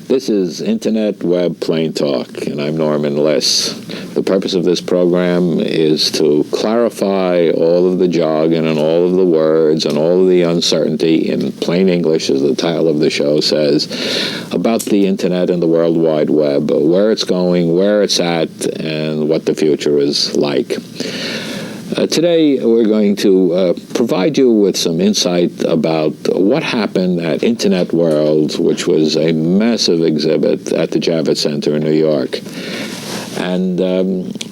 This is Internet Web Plain Talk, and I'm Norman Liss. The purpose of this program is to clarify all of the jargon and all of the words and all of the uncertainty in plain English, as the title of the show says, about the Internet and the World Wide Web, where it's going, where it's at, and what the future is like. Today, we're going to provide you with some insight about what happened at Internet World, which was a massive exhibit at the Javits Center in New York. And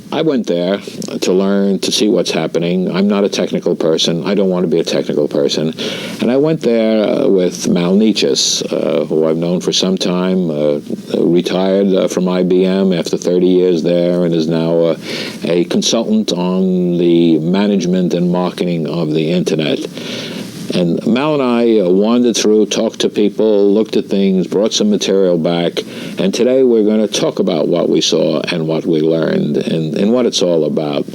I went there to learn, to see what's happening. I'm not a technical person. I don't want to be a technical person. And I went there with Nechis, who I've known for some time, retired from IBM after 30 years there, and is now a consultant on the management and marketing of the Internet. And Mal and I wandered through, talked to people, looked at things, brought some material back, and today we're going to talk about what we saw and what we learned and what it's all about.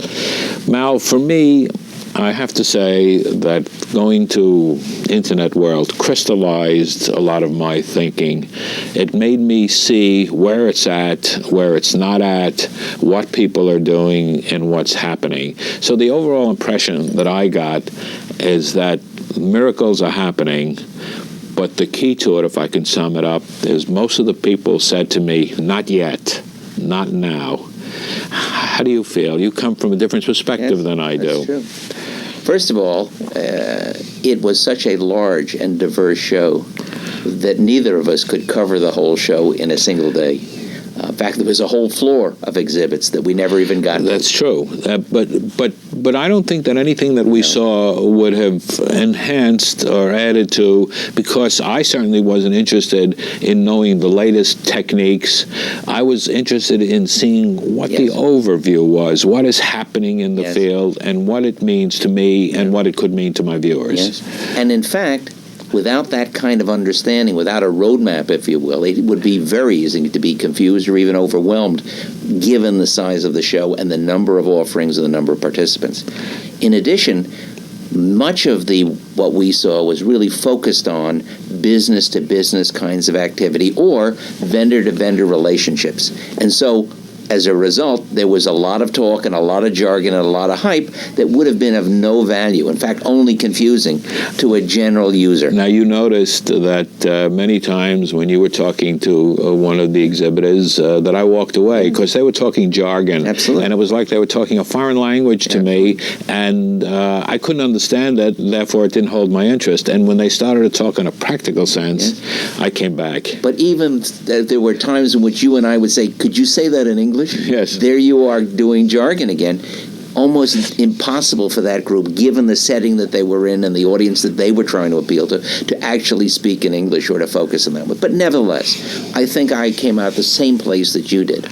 Mal, for me, I have to say that going to Internet World crystallized a lot of my thinking. It made me see where it's at, where it's not at, what people are doing, and what's happening. So the overall impression that I got is that miracles are happening, but the key to it, if I can sum it up, is most of the people said to me, not yet, not now. How do you feel? You come from a different perspective than I do. True. First of all, it was such a large and diverse show that neither of us could cover the whole show in a single day. In fact, there was a whole floor of exhibits that we never even got. That's true. But I don't think that anything that we saw would have enhanced or added to, because I certainly wasn't interested in knowing the latest techniques. I was interested in seeing what the overview was, what is happening in the field, and what it means to me and what it could mean to my viewers. Yes. And in fact, without that kind of understanding, without a roadmap, if you will, it would be very easy to be confused or even overwhelmed, given the size of the show and the number of offerings and the number of participants. In addition, much of what we saw was really focused on business-to-business kinds of activity or vendor-to-vendor relationships. And so, as a result, there was a lot of talk and a lot of jargon and a lot of hype that would have been of no value, in fact, only confusing to a general user. Now, you noticed that many times when you were talking to one of the exhibitors that I walked away because they were talking jargon. Absolutely. And it was like they were talking a foreign language to me, and I couldn't understand it, therefore it didn't hold my interest. And when they started to talk in a practical sense, I came back. But even there were times in which you and I would say, could you say that in English? Yes. There you are doing jargon again. Almost impossible for that group, given the setting that they were in and the audience that they were trying to appeal to actually speak in English or to focus on that one. But nevertheless, I think I came out the same place that you did,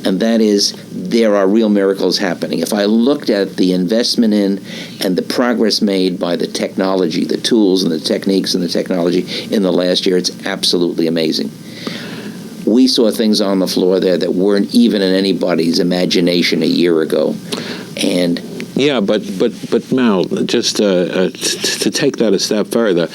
and that is there are real miracles happening. If I looked at the investment in and the progress made by the technology, the tools and the techniques and the technology in the last year, it's absolutely amazing. We saw things on the floor there that weren't even in anybody's imagination a year ago. And yeah, but Mal, just to take that a step further,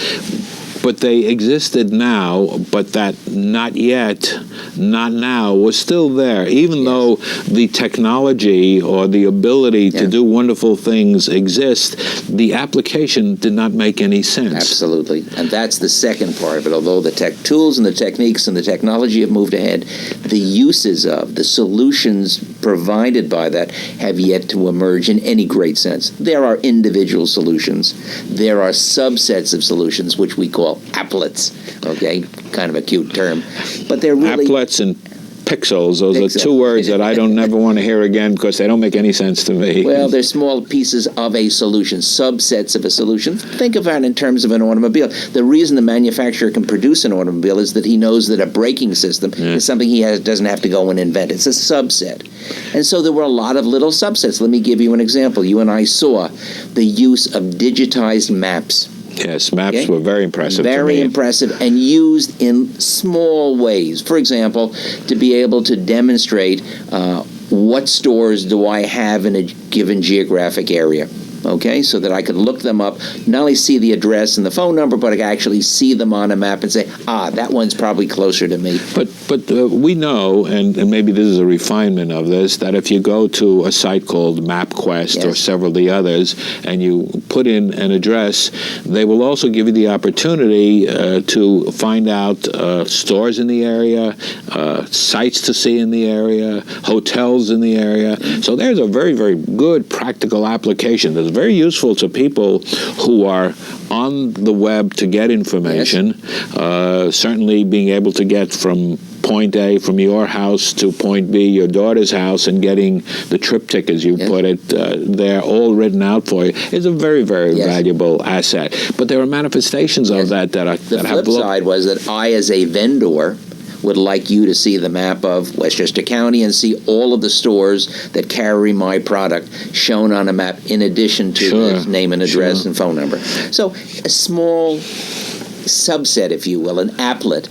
but they existed now, but that not yet, not now was still there, even though the technology or the ability to do wonderful things exist, the application did not make any sense. Absolutely. And that's the second part of it. Although the tech tools and the techniques and the technology have moved ahead, the uses of, the solutions provided by that have yet to emerge in any great sense. There are individual solutions. There are subsets of solutions, which we call applets, okay? Kind of a cute term. But they're really... Applets and pixels, those are two words that I don't never want to hear again because they don't make any sense to me. Well, they're small pieces of a solution, subsets of a solution. Think of it in terms of an automobile. The reason the manufacturer can produce an automobile is that he knows that a braking system is something he doesn't have to go and invent. It's a subset. And so there were a lot of little subsets. Let me give you an example. You and I saw the use of digitized maps. Yes, maps were very impressive. Very impressive and used in small ways. For example, to be able to demonstrate what stores do I have in a given geographic area. okay, so that I could look them up, not only see the address and the phone number, but I could actually see them on a map and say, that one's probably closer to me. But we know, and maybe this is a refinement of this, that if you go to a site called MapQuest or several of the others, and you put in an address, they will also give you the opportunity to find out stores in the area, sites to see in the area, hotels in the area. So there's a very, very good practical application that's very useful to people who are on the web to get information. Certainly being able to get from point A, from your house to point B, your daughter's house, and getting the triptych, as you put it, they're all written out for you, is a very, very valuable asset. But there are manifestations of that The flip side was that I, as a vendor, would like you to see the map of Westchester County and see all of the stores that carry my product shown on a map in addition to the name and address and phone number. So a small subset, if you will, an applet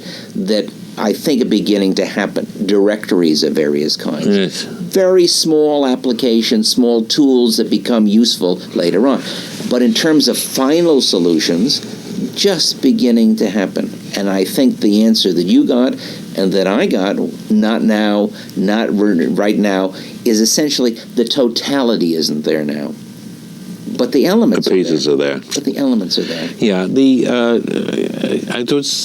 that I think are beginning to happen. Directories of various kinds. Yes. Very small applications, small tools that become useful later on. But in terms of final solutions, just beginning to happen. And I think the answer that you got and that I got, not right now, is essentially the totality isn't there now. But the elements the pieces are there. But the elements are there. Yeah,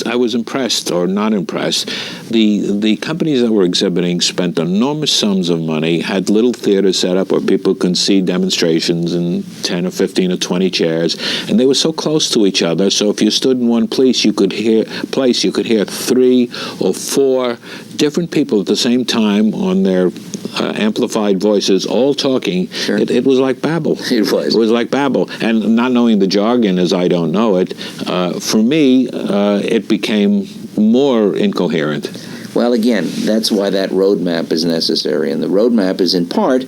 I was impressed, or not impressed. The companies that were exhibiting spent enormous sums of money, had little theaters set up where people could see demonstrations in 10 or 15 or 20 chairs, and they were so close to each other. So if you stood in one place, you could hear 3 or 4 different people at the same time on their amplified voices, all talking. Sure. It was like Babel. It was like Babel. And not knowing the jargon as I don't know it, for me, it became more incoherent. Well, again, that's why that roadmap is necessary. And the roadmap is in part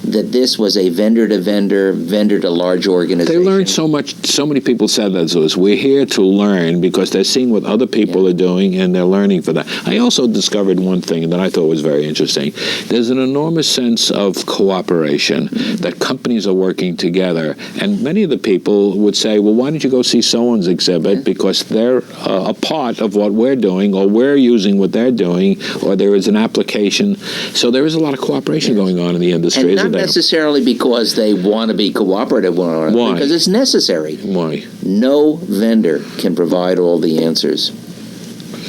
that this was a vendor-to-vendor, vendor-to-large organization. They learned so much. So many people said that to us. We're here to learn because they're seeing what other people are doing, and they're learning for that. I also discovered one thing that I thought was very interesting. There's an enormous sense of cooperation, that companies are working together. And many of the people would say, well, why don't you go see someone's exhibit? Because they're a part of what we're doing, or we're using what they're doing, or there is an application. So there is a lot of cooperation going on in the industry, and not necessarily because they want to be cooperative, Why? Because it's necessary. Why? No vendor can provide all the answers.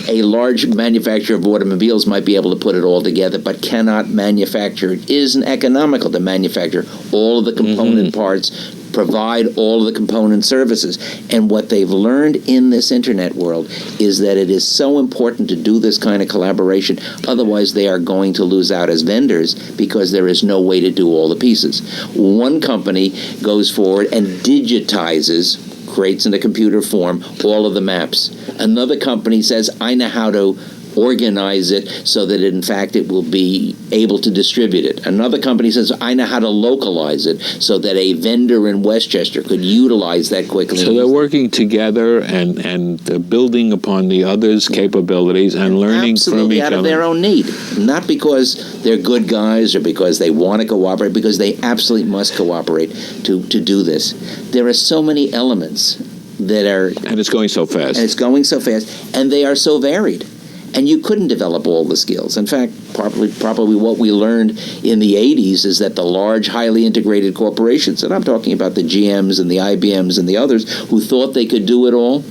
A large manufacturer of automobiles might be able to put it all together, but cannot manufacture. It isn't economical to manufacture all of the component parts, provide all of the component services. And what they've learned in this internet world is that it is so important to do this kind of collaboration. Otherwise, they are going to lose out as vendors because there is no way to do all the pieces. One company goes forward and digitizes, creates in a computer form, all of the maps. Another company says, I know how to organize it so that in fact it will be able to distribute it. Another company says, I know how to localize it so that a vendor in Westchester could utilize that quickly. So they're working together and building upon the other's capabilities and learning from each other. Absolutely out of their own need. Not because they're good guys or because they want to cooperate, because they absolutely must cooperate to do this. There are so many elements that are... And it's going so fast. And it's going so fast. And they are so varied. And you couldn't develop all the skills. In fact, probably what we learned in the 80s is that the large, highly integrated corporations, and I'm talking about the GMs and the IBMs and the others who thought they could do it all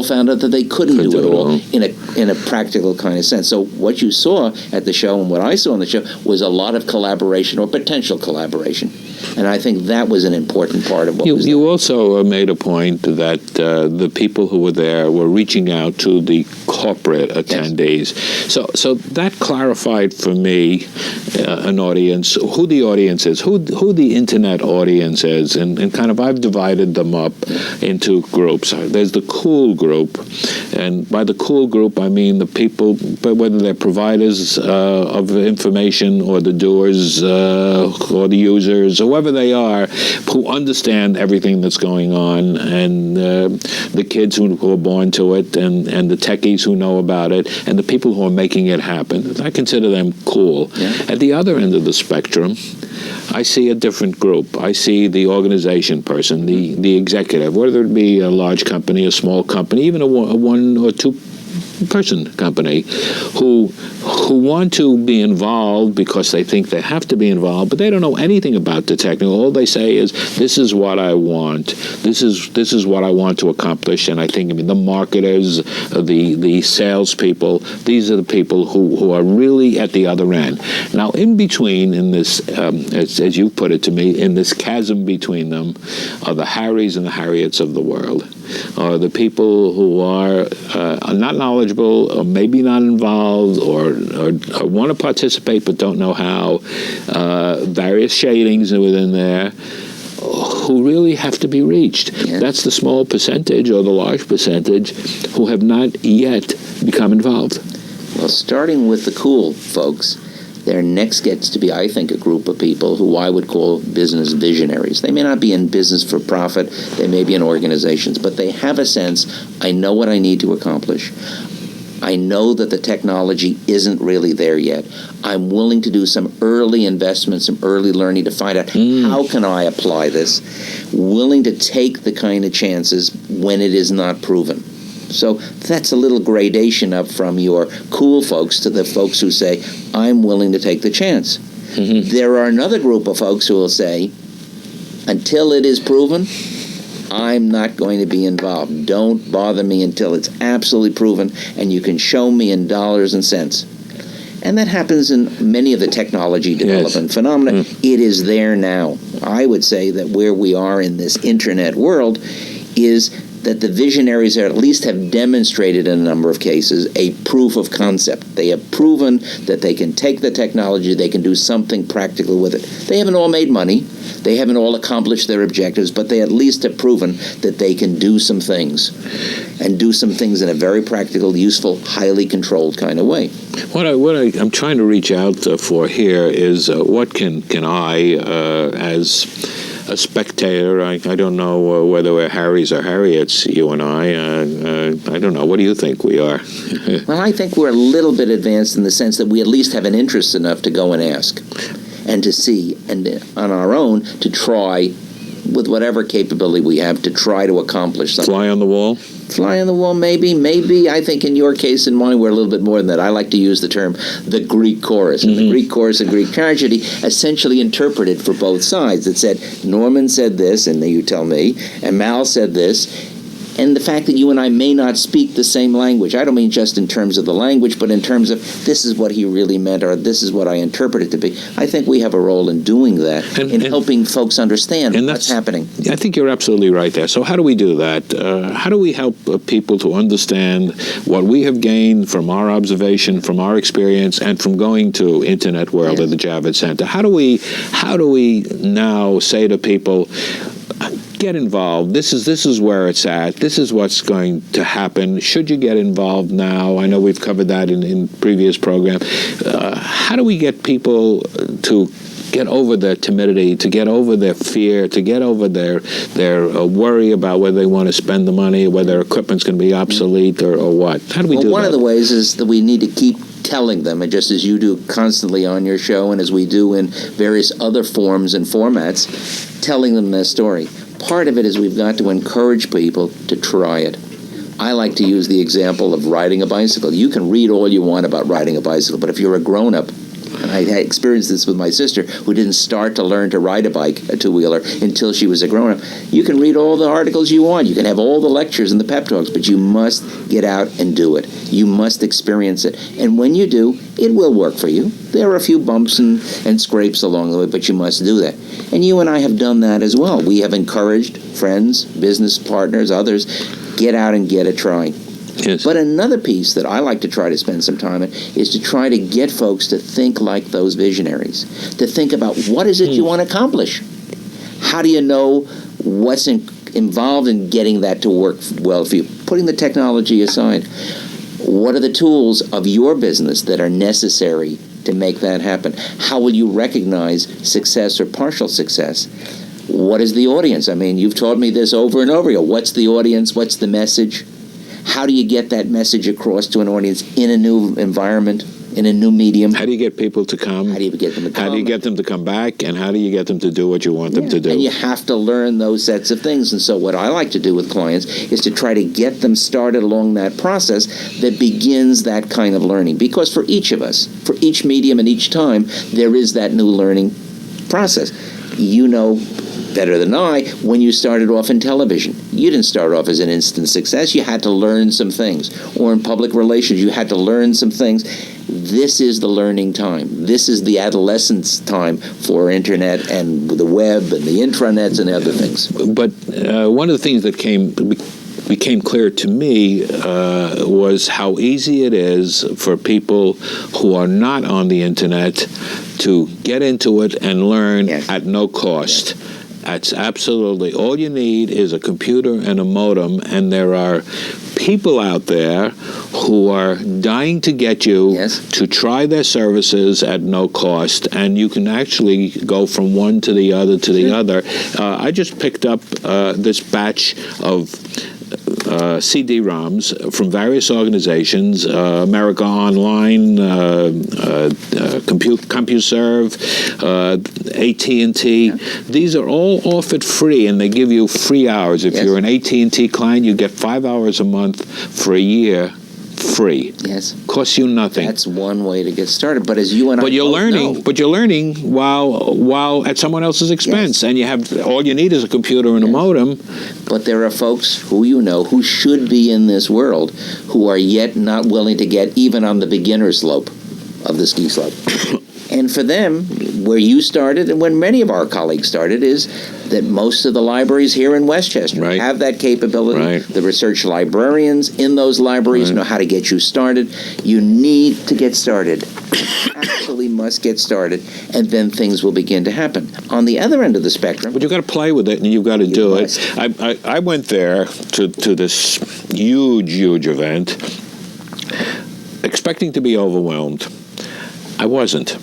found out that they couldn't do it all in a practical kind of sense. So what you saw at the show and what I saw on the show was a lot of collaboration or potential collaboration. And I think that was an important part of what was there. You also made a point that the people who were there were reaching out to the corporate attendees. Yes. So that clarified for me an audience, who the audience is, who the internet audience is, and kind of I've divided them up into groups. There's the cool group, and by the cool group I mean the people, whether they're providers of information or the doers or the users, or whoever they are, who understand everything that's going on, and the kids who are born to it, and the techies who know about it, and the people who are making it happen. I consider them cool. Yeah. At the other end of the spectrum, I see a different group. I see the organization person, the executive, whether it be a large company, a small company, even a one or two person company, who want to be involved because they think they have to be involved, but they don't know anything about the technical. All they say is, "This is what I want. This is what I want to accomplish." And I think, the marketers, the salespeople, these are the people who are really at the other end. Now, in between, in this, as you put it to me, in this chasm between them, are the Harrys and the Harriets of the world. Are the people who are not knowledgeable, or maybe not involved, or want to participate but don't know how, various shadings within there, who really have to be reached. Yeah. That's the small percentage, or the large percentage, who have not yet become involved. Well, starting with the cool folks, there next gets to be, I think, a group of people who I would call business visionaries. They may not be in business for profit, they may be in organizations, but they have a sense, I know what I need to accomplish. I know that the technology isn't really there yet. I'm willing to do some early investment, some early learning to find out how can I apply this. Willing to take the kind of chances when it is not proven. So that's a little gradation up from your cool folks to the folks who say, I'm willing to take the chance. Mm-hmm. There are another group of folks who will say, until it is proven, I'm not going to be involved. Don't bother me until it's absolutely proven and you can show me in dollars and cents. And that happens in many of the technology development phenomena. It is there now. I would say that where we are in this internet world is that the visionaries at least have demonstrated in a number of cases a proof of concept. They have proven that they can take the technology, they can do something practical with it. They haven't all made money, they haven't all accomplished their objectives, but they at least have proven that they can do some things, and do some things in a very practical, useful, highly controlled kind of way. What I'm trying to reach out for here is what can I, as a spectator, I don't know whether we're Harrys or Harriets, you and I don't know. What do you think we are? Well, I think we're a little bit advanced in the sense that we at least have an interest enough to go and ask and to see, and on our own to try, with whatever capability we have, to try to accomplish something. Fly on the wall? Fly on the wall, maybe. I think in your case and mine, we're a little bit more than that. I like to use the term the Greek chorus. And the Greek chorus and Greek tragedy essentially interpreted for both sides. It said, Norman said this, and you tell me, and Mal said this. And the fact that you and I may not speak the same language, I don't mean just in terms of the language, but in terms of this is what he really meant, or this is what I interpret it to be. I think we have a role in doing that, in helping folks understand what's happening. I think you're absolutely right there. So how do we do that? How do we help people to understand what we have gained from our observation, from our experience, and from going to Internet World at the Javits Center? How do we now say to people, get involved. This is where it's at. This is what's going to happen. Should you get involved now? I know we've covered that in previous program. How do we get people to get over their timidity, to get over their fear, to get over their worry about whether they want to spend the money, whether their equipment's going to be obsolete or what? How do we do that? One of the ways is that we need to keep telling them, and just as you do constantly on your show and as we do in various other forms and formats, telling them their story. Part of it is we've got to encourage people to try it. I like to use the example of riding a bicycle. You can read all you want about riding a bicycle, but if you're a grown-up, and I had experienced this with my sister, who didn't start to learn to ride a bike, a two-wheeler, until she was a grown-up. You can read all the articles you want. You can have all the lectures and the pep talks, but you must get out and do it. You must experience it. And when you do, it will work for you. There are a few bumps and scrapes along the way, but you must do that. And you and I have done that as well. We have encouraged friends, business partners, others, get out and get a try. Yes. But another piece that I like to try to spend some time in is to try to get folks to think like those visionaries, to think about what is it you want to accomplish. How do you know what's involved in getting that to work well for you? Putting the technology aside, what are the tools of your business that are necessary to make that happen? How will you recognize success or partial success? What is the audience? I mean, you've taught me this over and over again. What's the audience? What's the message? How do you get that message across to an audience in a new environment, in a new medium. How do you get people to come? How do you get them to come? How do you get them to come back? And how do you get them to do what you want them to do? And you have to learn those sets of things. And so what I like to do with clients is to try to get them started along that process that begins that kind of learning. Because for each of us, for each medium and each time, there is that new learning process. You know better than I, when you started off in television, you didn't start off as an instant success. You had to learn some things. Or in public relations, you had to learn some things. This is the learning time. This is the adolescence time for internet and the web and the intranets and other things. But one of the things that became clear to me was how easy it is for people who are not on the internet to get into it and learn at no cost. Yes. That's absolutely all you need is a computer and a modem, and there are people out there who are dying to get you to try their services at no cost, and you can actually go from one to the other to the other. I just picked up this batch of CD-ROMs from various organizations, America Online, CompuServe, AT&T. These are all offered free, and they give you free hours. If you're an AT&T client, you get 5 hours a month for a year. Free. Yes. Costs you nothing. That's one way to get started. But as you and But you're learning while at someone else's expense. And you have all you need is a computer and a modem. But there are folks who you know who should be in this world who are yet not willing to get even on the beginner slope of the ski slope. And for them, where you started and when many of our colleagues started is that most of the libraries here in Westchester have that capability. The research librarians in those libraries know how to get you started. You need to get started. Absolutely must get started, and then things will begin to happen. On the other end of the spectrum... But you've got to play with it, and you've got to do it. I went there to this huge event expecting to be overwhelmed. I wasn't.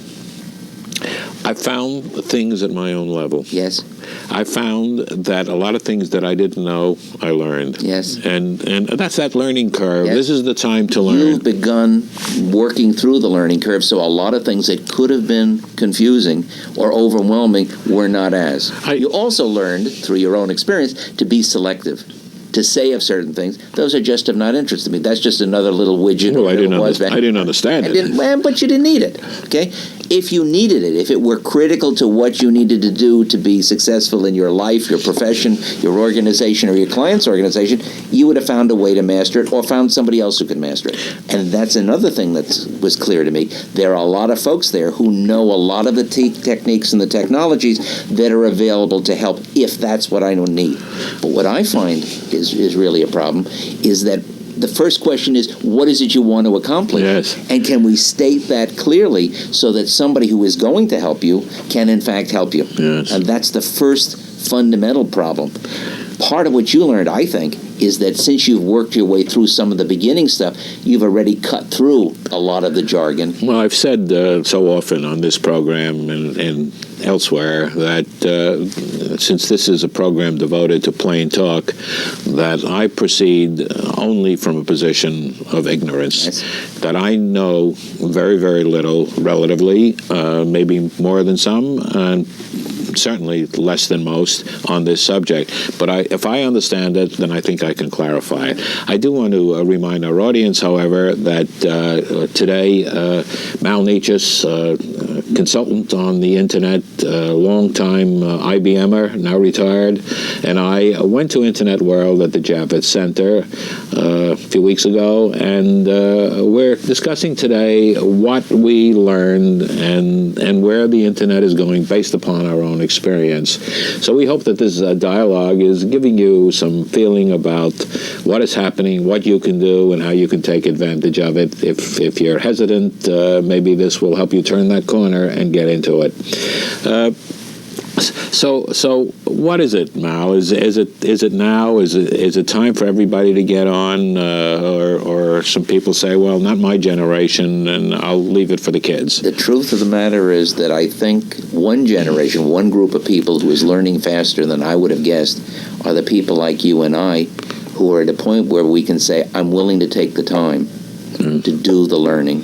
I found things at my own level. Yes. I found that a lot of things that I didn't know, I learned. Yes. And that's that learning curve. Yes. This is the time to learn. You've begun working through the learning curve, so a lot of things that could have been confusing or overwhelming were not as. You also learned, through your own experience, to be selective. To say of certain things, those are just of not interest to me. That's just another little widget. Well, I didn't understand it. But you didn't need it, okay? If you needed it, if it were critical to what you needed to do to be successful in your life, your profession, your organization, or your client's organization, you would have found a way to master it or found somebody else who could master it. And that's another thing that was clear to me. There are a lot of folks there who know a lot of the techniques and the technologies that are available to help if that's what I need. But what I find is really a problem is that the first question is, what is it you want to accomplish? Yes. And can we state that clearly so that somebody who is going to help you can, in fact, help you? Yes. And that's the first fundamental problem. Part of what you learned, I think, is that since you've worked your way through some of the beginning stuff, you've already cut through a lot of the jargon. Well, I've said so often on this program and elsewhere that since this is a program devoted to plain talk, that I proceed only from a position of ignorance. Yes. That I know very, very little, relatively, maybe more than some, and certainly less than most on this subject. But if I understand it, then I think I can clarify it. I do want to remind our audience, however, that today, Mal Nechis, consultant on the internet, long-time IBMer, now retired, and I went to Internet World at the Javits Center a few weeks ago, and we're discussing today what we learned and where the internet is going based upon our own experience. So we hope that this dialogue is giving you some feeling about what is happening, what you can do, and how you can take advantage of it. If you're hesitant, maybe this will help you turn that corner and get into it. So what is it, Mal? Is it now? Is it time for everybody to get on, or some people say, well, not my generation, and I'll leave it for the kids? The truth of the matter is that I think one generation, one group of people who is learning faster than I would have guessed are the people like you and I, who are at a point where we can say, I'm willing to take the time to do the learning.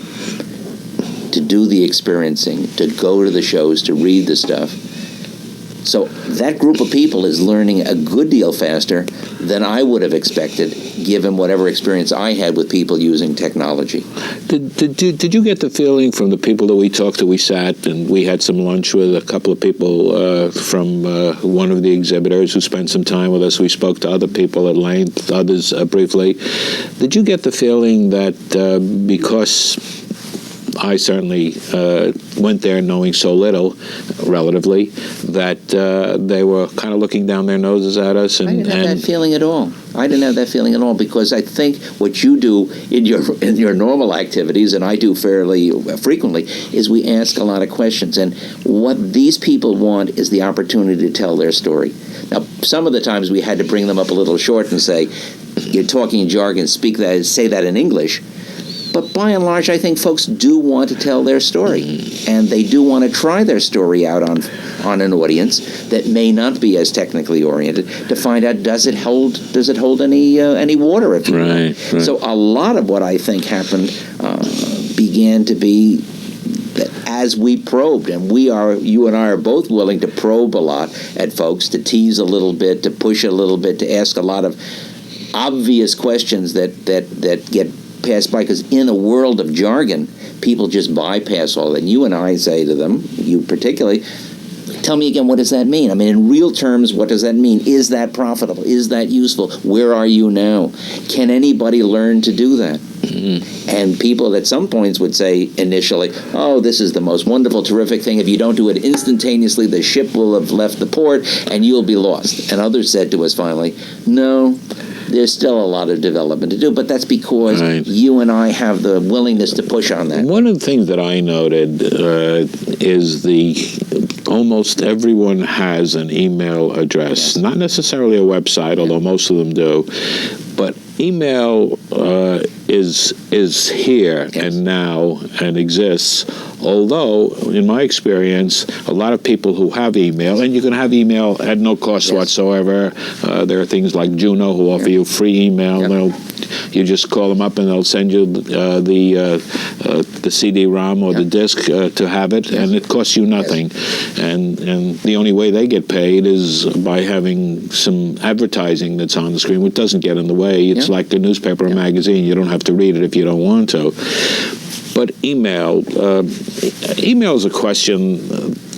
to do the experiencing, to go to the shows, to read the stuff. So that group of people is learning a good deal faster than I would have expected, given whatever experience I had with people using technology. Did you get the feeling from the people that we talked to? We sat and we had some lunch with a couple of people from one of the exhibitors who spent some time with us. We spoke to other people at length, others briefly. Did you get the feeling that because I certainly went there knowing so little, relatively, that they were kind of looking down their noses at us? And, I didn't have that feeling at all. I didn't have that feeling at all, because I think what you do in your normal activities, and I do fairly frequently, is we ask a lot of questions. And what these people want is the opportunity to tell their story. Now, some of the times we had to bring them up a little short and say, you're talking jargon, say that in English. But by and large, I think folks do want to tell their story, and they do want to try their story out on an audience that may not be as technically oriented, to find out, does it hold any water, if you will. Right. So a lot of what I think happened began to be that as we probed, and you and I are both willing to probe a lot at folks, to tease a little bit, to push a little bit, to ask a lot of obvious questions that get passed by, because in a world of jargon, people just bypass all that. And you and I say to them, you particularly, tell me again, what does that mean? I mean, in real terms, what does that mean? Is that profitable? Is that useful? Where are you now? Can anybody learn to do that? Mm-hmm. And people at some points would say initially, oh, this is the most wonderful, terrific thing. If you don't do it instantaneously, the ship will have left the port and you'll be lost. And others said to us finally, no, there's still a lot of development to do, but that's because you and I have the willingness to push on that. One of the things that I noted is almost everyone has an email address, not necessarily a website, although most of them do, but email is here and now and exists. Although, in my experience, a lot of people who have email, and you can have email at no cost whatsoever. There are things like Juno who offer you free email. You just call them up and they'll send you the CD-ROM or the disc to have it, and it costs you nothing. And the only way they get paid is by having some advertising that's on the screen, which doesn't get in the way. It's like a newspaper or magazine. You don't have to read it if you don't want to. But email is a question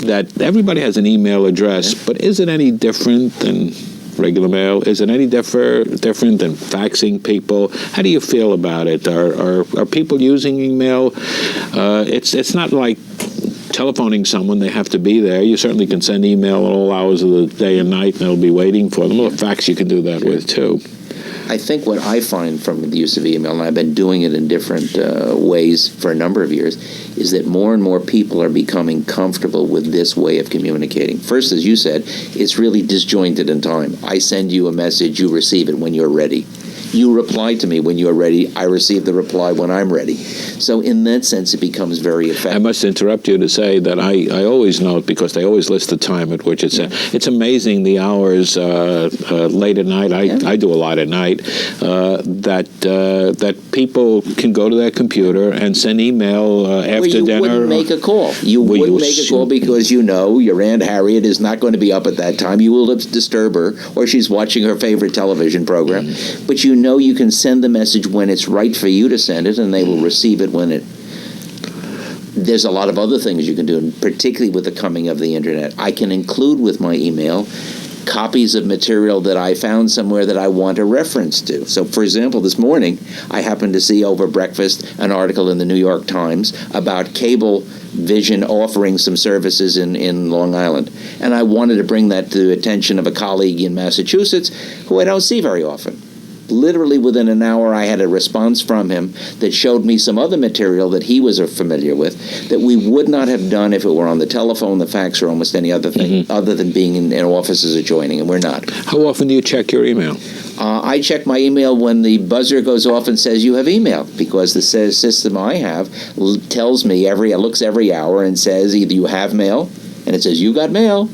that everybody has an email address, but is it any different than regular mail? Is it any different than faxing people? How do you feel about it? Are people using email? It's not like telephoning someone, they have to be there. You certainly can send email at all hours of the day and night, and they'll be waiting for them. Well, fax you can do that with, too. I think what I find from the use of email, and I've been doing it in different ways for a number of years, is that more and more people are becoming comfortable with this way of communicating. First, as you said, it's really disjointed in time. I send you a message, you receive it when you're ready. You reply to me when you're ready. I receive the reply when I'm ready. So in that sense, it becomes very effective. I must interrupt you to say that I always note, because they always list the time at which it's it's amazing the hours late at night. I do a lot at night. That people can go to their computer and send email after dinner. You wouldn't make a call. You wouldn't make a call because you know your Aunt Harriet is not going to be up at that time. You will disturb her, or she's watching her favorite television program. Mm-hmm. But you know you can send the message when it's right for you to send it, and they will receive it when it... There's a lot of other things you can do, particularly with the coming of the Internet. I can include with my email copies of material that I found somewhere that I want a reference to. So, for example, this morning, I happened to see over breakfast an article in the New York Times about cable vision offering some services in Long Island. And I wanted to bring that to the attention of a colleague in Massachusetts who I don't see very often. Literally within an hour, I had a response from him that showed me some other material that he was familiar with that we would not have done if it were on the telephone, the fax, or almost any other thing, other than being in offices adjoining, and we're not. How often do you check your email? I check my email when the buzzer goes off and says you have email, because the system I have tells me looks every hour and says either you have mail, and it says you got mail,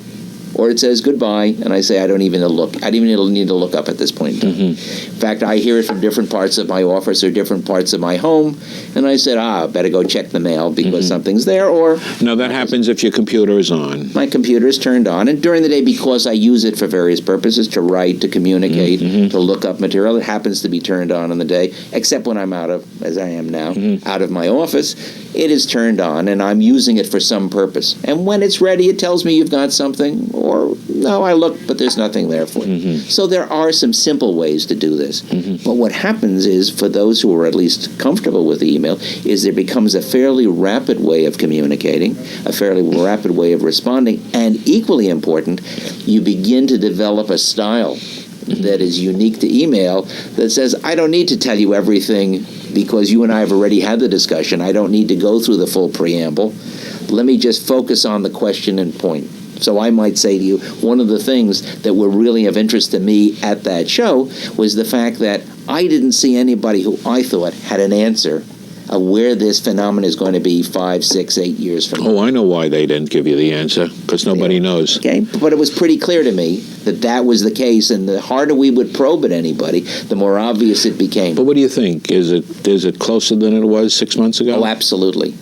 or it says goodbye, and I say I don't even look. I don't even need to look up at this point in time. Mm-hmm. In fact, I hear it from different parts of my office or different parts of my home, and I said, better go check the mail because something's there, or... Now, that happens if your computer is on. My computer is turned on, and during the day, because I use it for various purposes, to write, to communicate, to look up material, it happens to be turned on in the day, except when I'm out of, as I am now, out of my office, it is turned on, and I'm using it for some purpose. And when it's ready, it tells me you've got something, or, no, I looked, but there's nothing there for you. So there are some simple ways to do this. But what happens is, for those who are at least comfortable with email, is there becomes a fairly rapid way of communicating, a fairly rapid way of responding, and equally important, you begin to develop a style that is unique to email that says, I don't need to tell you everything because you and I have already had the discussion. I don't need to go through the full preamble. Let me just focus on the question and point. So I might say to you, one of the things that were really of interest to me at that show was the fact that I didn't see anybody who I thought had an answer of where this phenomenon is going to be 5, 6, 8 years from now. Oh, I know why they didn't give you the answer, because nobody knows. Okay, but it was pretty clear to me that that was the case, and the harder we would probe at anybody, the more obvious it became. But what do you think? Is it closer than it was 6 months ago? Oh, absolutely.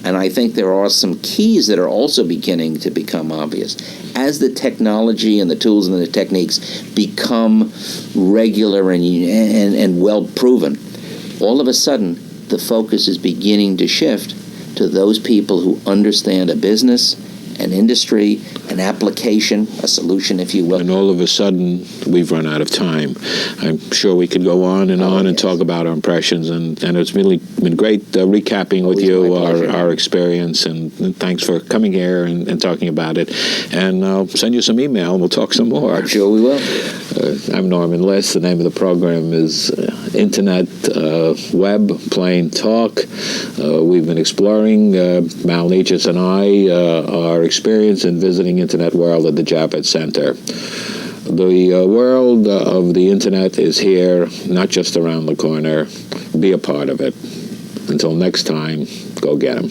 And I think there are some keys that are also beginning to become obvious. As the technology and the tools and the techniques become regular and well proven, all of a sudden the focus is beginning to shift to those people who understand a business, an industry, an application, a solution, if you will. And all of a sudden, we've run out of time. I'm sure we could go on and talk about our impressions, and it's really been great recapping with you our experience, and thanks for coming here and talking about it. And I'll send you some email, and we'll talk some more. I'm sure we will. I'm Norman Liss. The name of the program is Internet Web Plain Talk. We've been exploring, Mal Nechis and I, our experience in visiting Internet World at the Javits Center. The world of the Internet is here, not just around the corner. Be a part of it. Until next time, go get 'em.